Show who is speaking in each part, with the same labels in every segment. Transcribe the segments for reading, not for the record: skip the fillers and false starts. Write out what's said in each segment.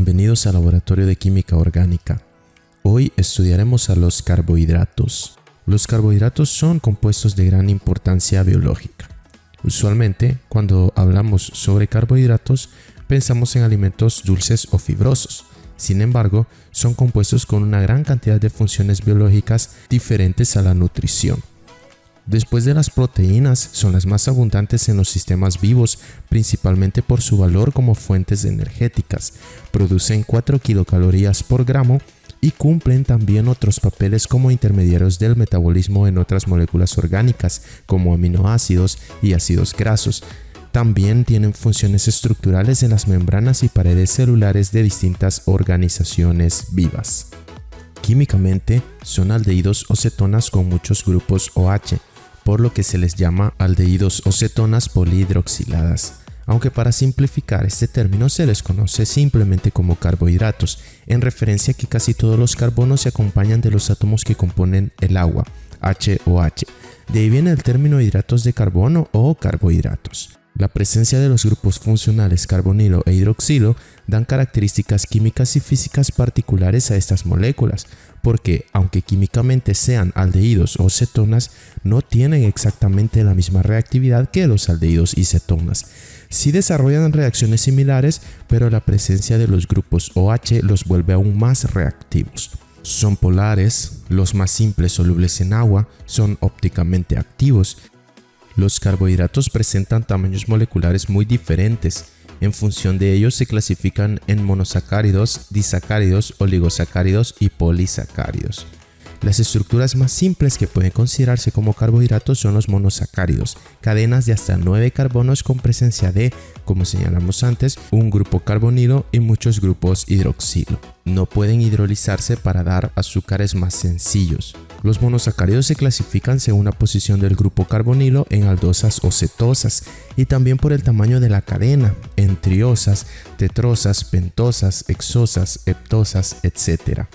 Speaker 1: Bienvenidos al Laboratorio de Química Orgánica. Hoy estudiaremos a los carbohidratos. Los carbohidratos son compuestos de gran importancia biológica. Usualmente, cuando hablamos sobre carbohidratos, pensamos en alimentos dulces o fibrosos. Sin embargo, son compuestos con una gran cantidad de funciones biológicas diferentes a la nutrición. Después de las proteínas, son las más abundantes en los sistemas vivos, principalmente por su valor como fuentes energéticas. Producen 4 kilocalorías por gramo y cumplen también otros papeles como intermediarios del metabolismo en otras moléculas orgánicas, como aminoácidos y ácidos grasos. También tienen funciones estructurales en las membranas y paredes celulares de distintas organizaciones vivas. Químicamente, son aldehídos o cetonas con muchos grupos OH, por lo que se les llama aldehídos o cetonas polihidroxiladas, aunque para simplificar este término se les conoce simplemente como carbohidratos, en referencia a que casi todos los carbonos se acompañan de los átomos que componen el agua, HOH. De ahí viene el término hidratos de carbono o carbohidratos. La presencia de los grupos funcionales carbonilo e hidroxilo dan características químicas y físicas particulares a estas moléculas, porque aunque químicamente sean aldehídos o cetonas, no tienen exactamente la misma reactividad que los aldehídos y cetonas. Sí desarrollan reacciones similares, pero la presencia de los grupos OH los vuelve aún más reactivos. Son polares, los más simples solubles en agua, son ópticamente activos. Los carbohidratos presentan tamaños moleculares muy diferentes. En función de ellos se clasifican en monosacáridos, disacáridos, oligosacáridos y polisacáridos. Las estructuras más simples que pueden considerarse como carbohidratos son los monosacáridos, cadenas de hasta 9 carbonos con presencia de, como señalamos antes, un grupo carbonilo y muchos grupos hidroxilo. No pueden hidrolizarse para dar azúcares más sencillos. Los monosacáridos se clasifican según la posición del grupo carbonilo en aldosas o cetosas y también por el tamaño de la cadena, en triosas, tetrosas, pentosas, hexosas, heptosas, etc.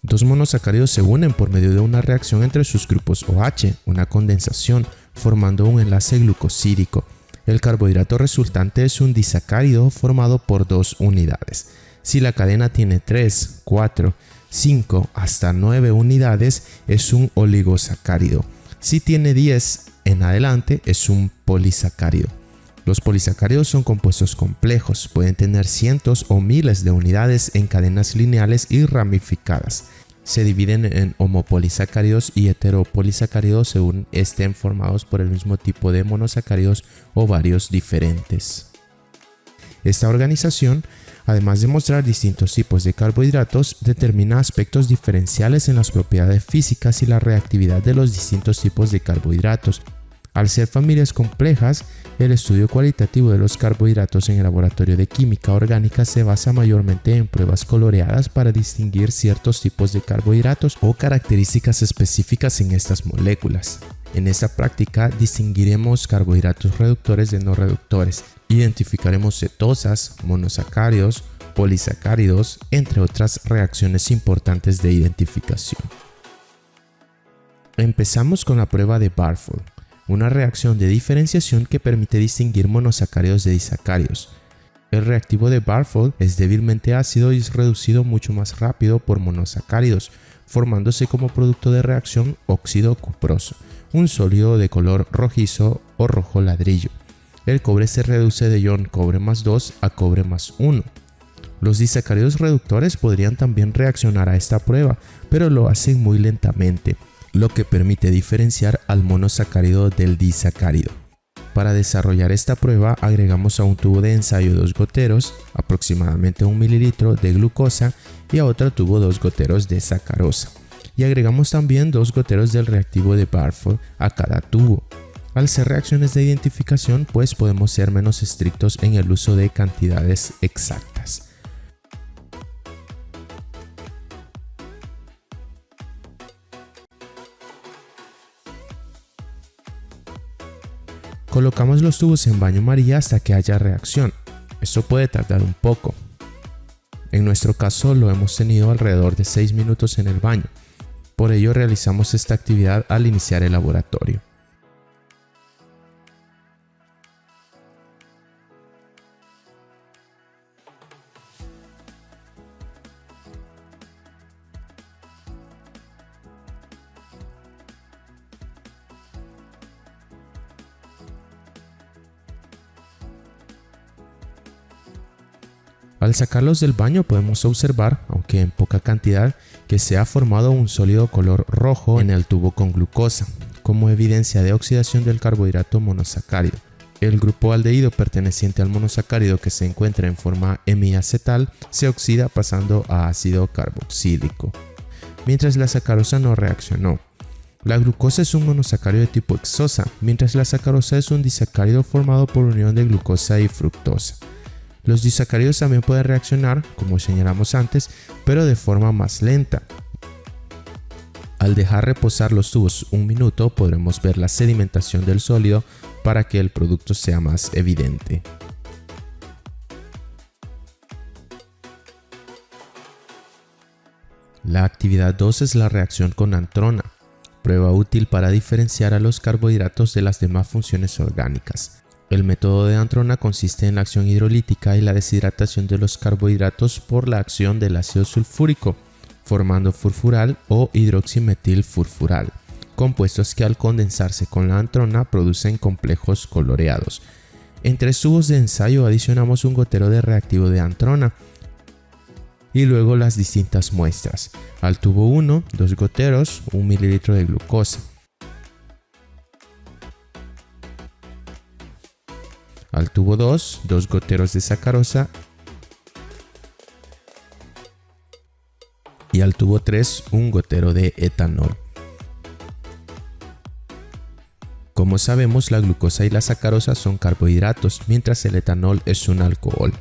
Speaker 1: Dos monosacáridos se unen por medio de una reacción entre sus grupos OH, una condensación, formando un enlace glucosídico. El carbohidrato resultante es un disacárido formado por 2 unidades. Si la cadena tiene 3, 4, 5 hasta 9 unidades, es un oligosacárido. Si tiene 10 en adelante, es un polisacárido. Los polisacáridos son compuestos complejos, pueden tener cientos o miles de unidades en cadenas lineales y ramificadas. Se dividen en homopolisacáridos y heteropolisacáridos según estén formados por el mismo tipo de monosacáridos o varios diferentes. Esta organización, además de mostrar distintos tipos de carbohidratos, determina aspectos diferenciales en las propiedades físicas y la reactividad de los distintos tipos de carbohidratos. Al ser familias complejas, el estudio cualitativo de los carbohidratos en el laboratorio de química orgánica se basa mayormente en pruebas coloreadas para distinguir ciertos tipos de carbohidratos o características específicas en estas moléculas. En esta práctica distinguiremos carbohidratos reductores de no reductores, identificaremos cetosas, monosacáridos, polisacáridos, entre otras reacciones importantes de identificación. Empezamos con la prueba de Barfoed, una reacción de diferenciación que permite distinguir monosacáridos de disacáridos. El reactivo de Barfoed es débilmente ácido y es reducido mucho más rápido por monosacáridos, formándose como producto de reacción óxido cuproso, un sólido de color rojizo o rojo ladrillo. El cobre se reduce de ion cobre más 2 a cobre más 1. Los disacáridos reductores podrían también reaccionar a esta prueba, pero lo hacen muy lentamente, lo que permite diferenciar al monosacárido del disacárido. Para desarrollar esta prueba agregamos a un tubo de ensayo 2 goteros, aproximadamente 1 mililitro de glucosa, y a otro tubo 2 goteros de sacarosa. Y agregamos también 2 goteros del reactivo de Barfoed a cada tubo. Al ser reacciones de identificación, pues podemos ser menos estrictos en el uso de cantidades exactas. Colocamos los tubos en baño María hasta que haya reacción. Esto puede tardar un poco. En nuestro caso lo hemos tenido alrededor de 6 minutos en el baño. Por ello realizamos esta actividad al iniciar el laboratorio. Al sacarlos del baño podemos observar, aunque en poca cantidad, que se ha formado un sólido color rojo en el tubo con glucosa, como evidencia de oxidación del carbohidrato monosacárido. El grupo aldehído perteneciente al monosacárido, que se encuentra en forma hemiacetal, se oxida pasando a ácido carboxílico, mientras la sacarosa no reaccionó. La glucosa es un monosacárido de tipo hexosa, mientras la sacarosa es un disacárido formado por unión de glucosa y fructosa. Los disacáridos también pueden reaccionar, como señalamos antes, pero de forma más lenta. Al dejar reposar los tubos un minuto, podremos ver la sedimentación del sólido para que el producto sea más evidente. La actividad 2 es la reacción con antrona, prueba útil para diferenciar a los carbohidratos de las demás funciones orgánicas. El método de antrona consiste en la acción hidrolítica y la deshidratación de los carbohidratos por la acción del ácido sulfúrico, formando furfural o hidroximetilfurfural, compuestos que al condensarse con la antrona producen complejos coloreados. En 3 tubos de ensayo adicionamos un gotero de reactivo de antrona y luego las distintas muestras. Al tubo 1, 2 goteros, 1 mililitro de glucosa. Al tubo 2, 2 goteros de sacarosa. Y al tubo 3, un gotero de etanol. Como sabemos, la glucosa y la sacarosa son carbohidratos, mientras el etanol es un alcohol.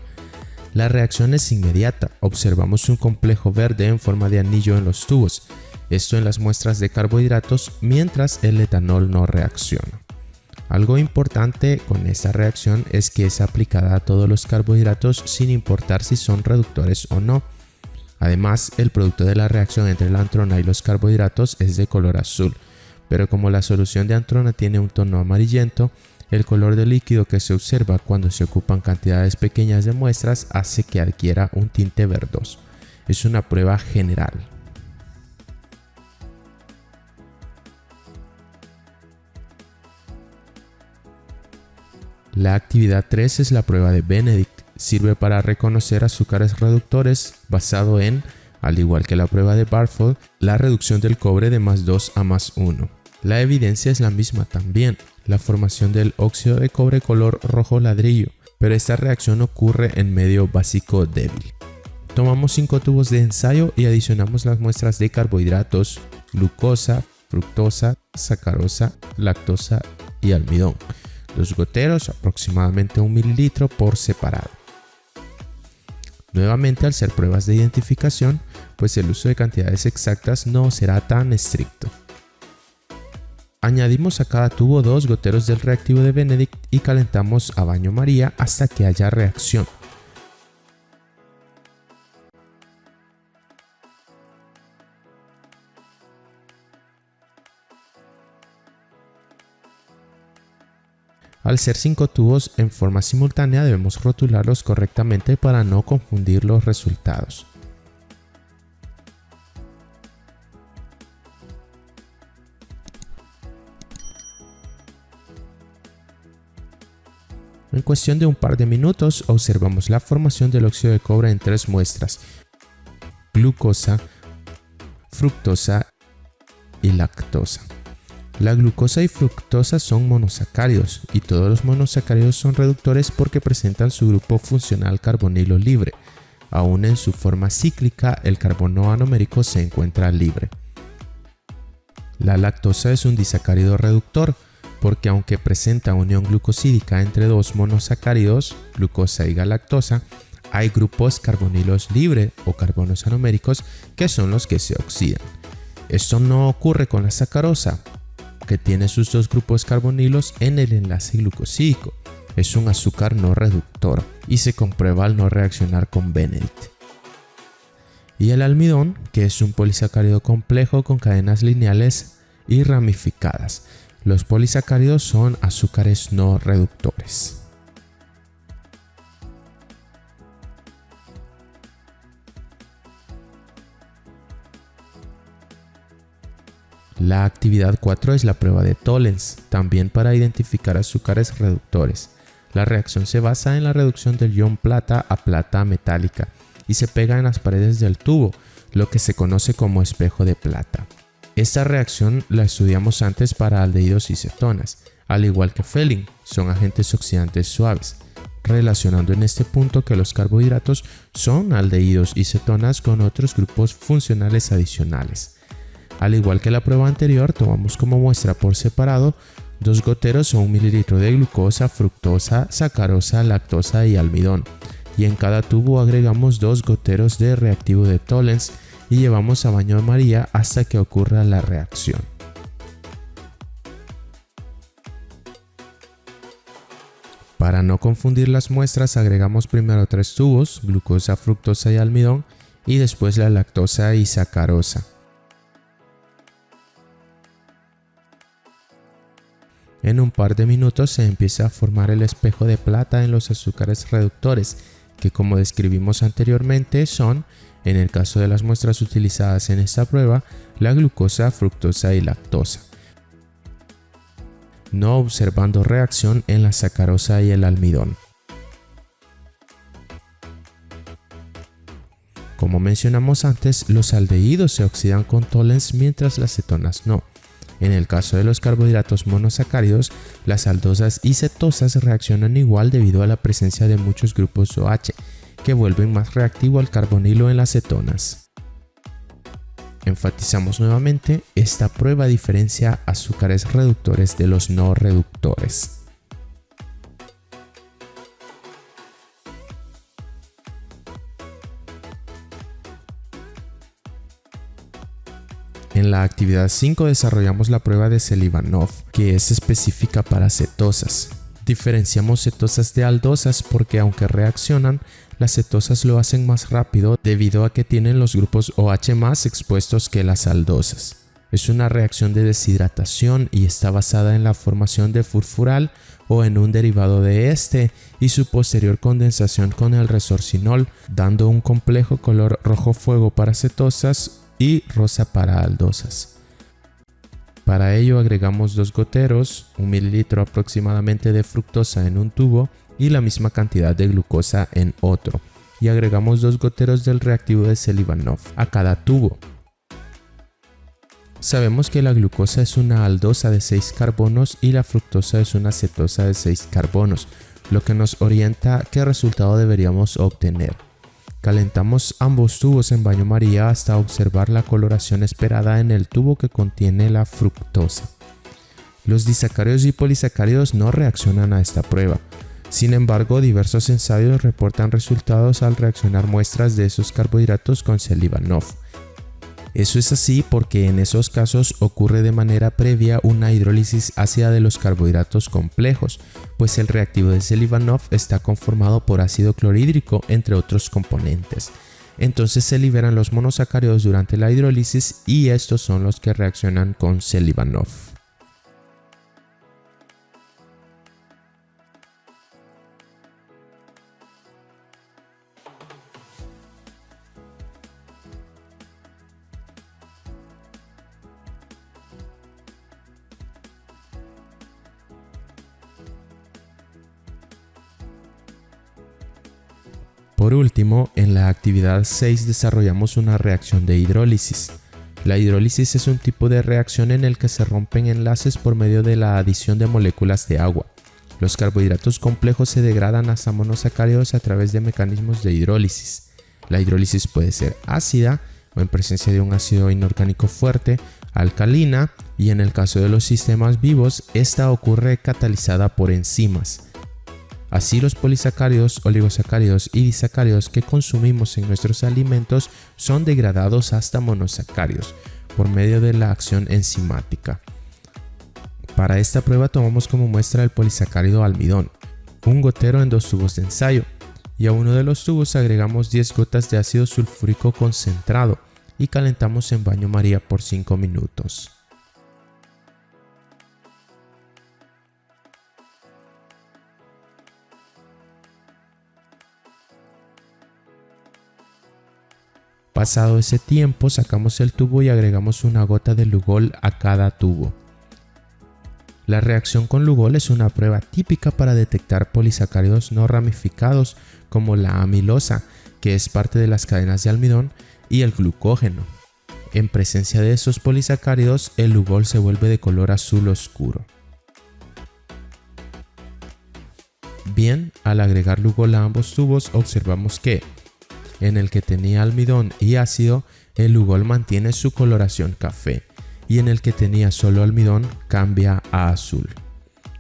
Speaker 1: La reacción es inmediata. Observamos un complejo verde en forma de anillo en los tubos, esto en las muestras de carbohidratos, mientras el etanol no reacciona. Algo importante con esta reacción es que es aplicada a todos los carbohidratos sin importar si son reductores o no. Además, el producto de la reacción entre la antrona y los carbohidratos es de color azul, pero como la solución de antrona tiene un tono amarillento, el color del líquido que se observa cuando se ocupan cantidades pequeñas de muestras hace que adquiera un tinte verdoso. Es una prueba general. La actividad 3 es la prueba de Benedict. Sirve para reconocer azúcares reductores basado en, al igual que la prueba de Barfold, la reducción del cobre de +2 a +1. La evidencia es la misma también, la formación del óxido de cobre color rojo ladrillo, pero esta reacción ocurre en medio básico débil. Tomamos 5 tubos de ensayo y adicionamos las muestras de carbohidratos, glucosa, fructosa, sacarosa, lactosa y almidón. 2 goteros, aproximadamente 1 mililitro por separado. Nuevamente, al ser pruebas de identificación, pues el uso de cantidades exactas no será tan estricto. Añadimos a cada tubo 2 goteros del reactivo de Benedict y calentamos a baño María hasta que haya reacción. Al ser 5 tubos en forma simultánea, debemos rotularlos correctamente para no confundir los resultados. En cuestión de un par de minutos, observamos la formación del óxido de cobre en 3 muestras: glucosa, fructosa y lactosa. La glucosa y fructosa son monosacáridos y todos los monosacáridos son reductores porque presentan su grupo funcional carbonilo libre. Aún en su forma cíclica, el carbono anomérico se encuentra libre. La lactosa es un disacárido reductor porque aunque presenta unión glucosídica entre 2 monosacáridos, glucosa y galactosa, hay grupos carbonilos libre o carbonos anoméricos que son los que se oxidan. Esto no ocurre con la sacarosa, que tiene sus 2 grupos carbonilos en el enlace glucosídico. Es un azúcar no reductor y se comprueba al no reaccionar con Benedict. Y el almidón, que es un polisacárido complejo con cadenas lineales y ramificadas. Los polisacáridos son azúcares no reductores. La actividad 4 es la prueba de Tollens, también para identificar azúcares reductores. La reacción se basa en la reducción del ion plata a plata metálica y se pega en las paredes del tubo, lo que se conoce como espejo de plata. Esta reacción la estudiamos antes para aldehídos y cetonas, al igual que Fehling, son agentes oxidantes suaves, relacionando en este punto que los carbohidratos son aldehídos y cetonas con otros grupos funcionales adicionales. Al igual que la prueba anterior, tomamos como muestra por separado 2 goteros o 1 mililitro de glucosa, fructosa, sacarosa, lactosa y almidón, y en cada tubo agregamos 2 goteros de reactivo de Tollens y llevamos a baño María hasta que ocurra la reacción. Para no confundir las muestras, agregamos primero 3 tubos, glucosa, fructosa y almidón, y después la lactosa y sacarosa. En un par de minutos se empieza a formar el espejo de plata en los azúcares reductores, que como describimos anteriormente son, en el caso de las muestras utilizadas en esta prueba, la glucosa, fructosa y lactosa, no observando reacción en la sacarosa y el almidón. Como mencionamos antes, los aldehídos se oxidan con Tollens mientras las cetonas no. En el caso de los carbohidratos monosacáridos, las aldosas y cetosas reaccionan igual debido a la presencia de muchos grupos OH, que vuelven más reactivo al carbonilo en las cetonas. Enfatizamos nuevamente, esta prueba diferencia azúcares reductores de los no reductores. En la actividad 5 desarrollamos la prueba de Selivanov, que es específica para cetosas. Diferenciamos cetosas de aldosas porque aunque reaccionan, las cetosas lo hacen más rápido debido a que tienen los grupos OH más expuestos que las aldosas. Es una reacción de deshidratación y está basada en la formación de furfural o en un derivado de este y su posterior condensación con el resorcinol, dando un complejo color rojo fuego para cetosas y rosa para aldosas. Para ello agregamos 2 goteros, 1 mililitro aproximadamente de fructosa en un tubo y la misma cantidad de glucosa en otro, y agregamos 2 goteros del reactivo de Selivanov a cada tubo. Sabemos que la glucosa es una aldosa de 6 carbonos y la fructosa es una cetosa de 6 carbonos, lo que nos orienta qué resultado deberíamos obtener. Calentamos ambos tubos en baño María hasta observar la coloración esperada en el tubo que contiene la fructosa. Los disacáridos y polisacáridos no reaccionan a esta prueba. Sin embargo, diversos ensayos reportan resultados al reaccionar muestras de esos carbohidratos con Selivanov. Eso es así porque en esos casos ocurre de manera previa una hidrólisis ácida de los carbohidratos complejos, pues el reactivo de Selivanov está conformado por ácido clorhídrico entre otros componentes. Entonces se liberan los monosacáridos durante la hidrólisis y estos son los que reaccionan con Selivanov. Por último, en la actividad 6 desarrollamos una reacción de hidrólisis. La hidrólisis es un tipo de reacción en el que se rompen enlaces por medio de la adición de moléculas de agua. Los carbohidratos complejos se degradan hasta monosacáridos a través de mecanismos de hidrólisis. La hidrólisis puede ser ácida o en presencia de un ácido inorgánico fuerte, alcalina y en el caso de los sistemas vivos, esta ocurre catalizada por enzimas. Así los polisacáridos, oligosacáridos y disacáridos que consumimos en nuestros alimentos son degradados hasta monosacáridos por medio de la acción enzimática. Para esta prueba tomamos como muestra el polisacárido almidón, un gotero en 2 tubos de ensayo, y a uno de los tubos agregamos 10 gotas de ácido sulfúrico concentrado y calentamos en baño María por 5 minutos. Pasado ese tiempo, sacamos el tubo y agregamos una gota de Lugol a cada tubo. La reacción con Lugol es una prueba típica para detectar polisacáridos no ramificados como la amilosa, que es parte de las cadenas de almidón, y el glucógeno. En presencia de esos polisacáridos, el Lugol se vuelve de color azul oscuro. Bien, al agregar Lugol a ambos tubos, observamos que en el que tenía almidón y ácido, el Lugol mantiene su coloración café, y en el que tenía solo almidón cambia a azul.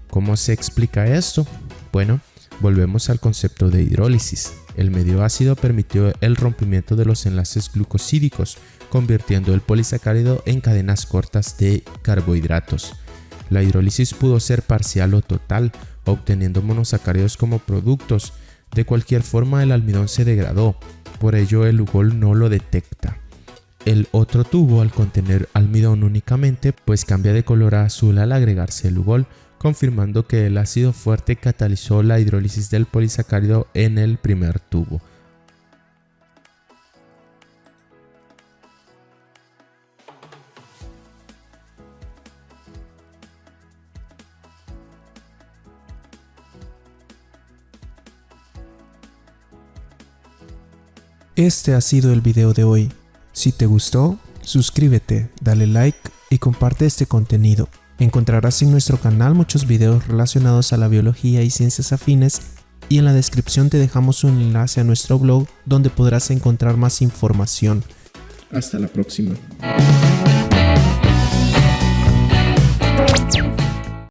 Speaker 1: ¿Cómo se explica esto? Bueno, volvemos al concepto de hidrólisis. El medio ácido permitió el rompimiento de los enlaces glucosídicos, convirtiendo el polisacárido en cadenas cortas de carbohidratos. La hidrólisis pudo ser parcial o total, obteniendo monosacáridos como productos. De cualquier forma, el almidón se degradó, por ello el Lugol no lo detecta. El otro tubo, al contener almidón únicamente, pues cambia de color a azul al agregarse el Lugol, confirmando que el ácido fuerte catalizó la hidrólisis del polisacárido en el primer tubo.
Speaker 2: Este ha sido el video de hoy. Si te gustó, suscríbete, dale like y comparte este contenido. Encontrarás en nuestro canal muchos videos relacionados a la biología y ciencias afines, y en la descripción te dejamos un enlace a nuestro blog donde podrás encontrar más información.
Speaker 1: Hasta la próxima.